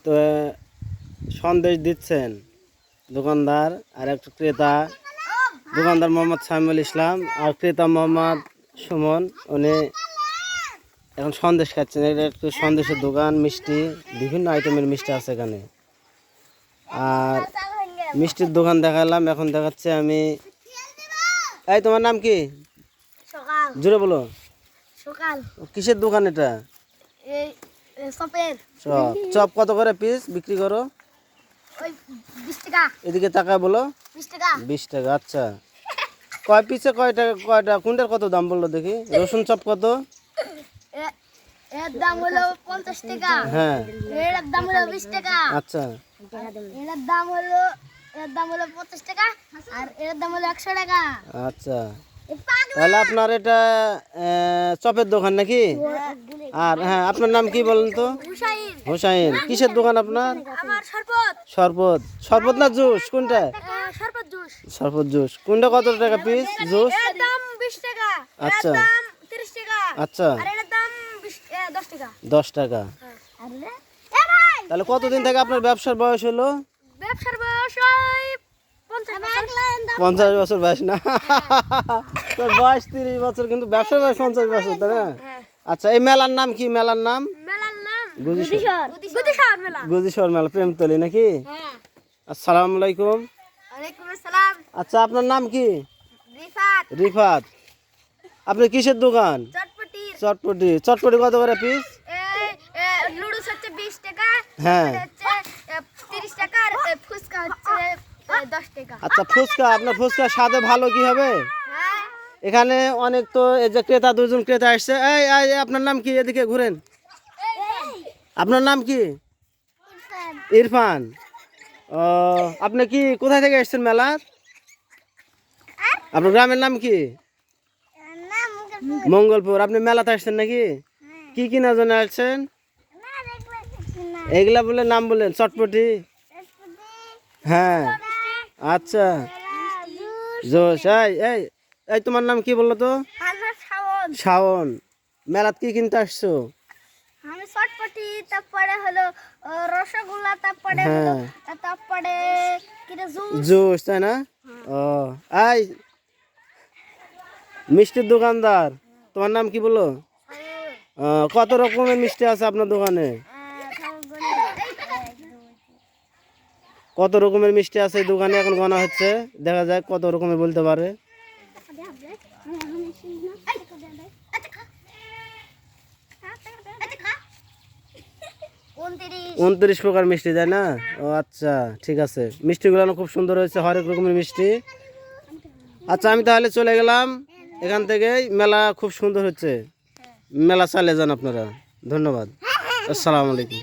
তো সন্দেশ দিচ্ছেন দোকানদার আর একটা ক্রেতা, দোকানদার মোহাম্মদ সামিউল ইসলাম আর ক্রেতা মোহাম্মদ সুমন। উনি এখন সন্দেশ খাচ্ছেন। এটা একটু সন্দেশের দোকান, মিষ্টি, বিভিন্ন আইটেমের মিষ্টি আছে এখানে। আর মিষ্টির দোকান দেখালাম, এখন দেখাচ্ছে আমি। এই তোমার নাম কি? জোরে বলো। কিসের দোকান এটা? চপ কত করে পিস বিক্রি করো? এদিকে টাকা বলো। 20 টাকা। আচ্ছা, কয় পিসে কয় টাকা? কয়টা কোনটার কত দাম বললো দেখি। রসুন চপ কত? এর দাম হলো 50 টাকা। হ্যাঁ, এর দাম হলো 20 টাকা। আচ্ছা, এর দাম হলো 50 টাকা আর এর দাম হলো 100 টাকা। আচ্ছা, তাহলে আপনার এটা চপের দোকান নাকি? আর হ্যাঁ, আপনার নাম কি বলেন তো? হুসাইন। কিসের দোকান আপনার? আমার শরবত। শরবত। শরবত না জুস? কোনটা? শরবত জুস। শরবত জুস। কোনটা কত টাকা পিস জুস? এর দাম 20 টাকা। আচ্ছা, এর দাম 30 টাকা। আচ্ছা, আর এর দাম 10 টাকা। 10 টাকা। তাহলে কতদিন থেকে আপনার ব্যবসার বয়স হলো? ব্যবসার বয়স 50 বছর বয়স না? তোর বয়স 30 বছর, কিন্তু ব্যবসার বয়স 50 বছর, তাই না? আচ্ছা, এই মেলার নাম কি? মেলার নাম গুজিশর মেলা, প্রেমতলি নাকি? আসসালামু আলাইকুম। ওয়ালাইকুম আসসালাম। আচ্ছা, আপনার নাম কি? রিফাত। রিফাত। আপনি কিসের দোকান? চটপটি। চটপটি। চটপটি কত করে পিস? নুডলস হচ্ছে 20 টাকা। হ্যাঁ, হচ্ছে 30 টাকা আর ফুচকা হচ্ছে 10 টাকা। আচ্ছা, ফুচকা। আপনার ফুচকা স্বাদে ভালো কি হবে? হ্যাঁ। এখানে অনেক তো এই যে ক্রেতা, দুজন ক্রেতা আসছে। এই আপনার নাম কি? এদিকে ঘুরেন। আপনার নাম কি? ইরফান। ও, আপনি কি কোথায় থেকে এসেছেন মেলার? আপনার গ্রামের নাম কি? মঙ্গলপুর। আপনি মেলাতে আসছেন নাকি? কি কিনার জন্য আসছেন? এগুলা বলে নাম বলেন। চটপটি। হ্যাঁ, আচ্ছা, জোশ। এই তোমার নাম কি বললো তো? শাওন। মেলাত কি কিনতে আসছো? আমি চটপটি, তারপরে হলো রসগোল্লা, তারপরে জুস, তাই না? ও, এই মিষ্টির দোকানদার, তোমার নাম কি বলো? কত রকমের মিষ্টি আছে আপনার দোকানে? কত রকমের মিষ্টি আছে এই দোকানে? এখন গণা হচ্ছে, দেখা যায় কত রকমের বলতে পারে। 29 প্রকার মিষ্টি, তাই না? ও আচ্ছা, ঠিক আছে। মিষ্টিগুলো খুব সুন্দর হয়েছে, হরেক রকমের মিষ্টি। আচ্ছা, আমি তাহলে চলে গেলাম এখান থেকেই। মেলা খুব সুন্দর হচ্ছে, মেলা চালিয়ে যান আপনারা। ধন্যবাদ। আসসালামু আলাইকুম।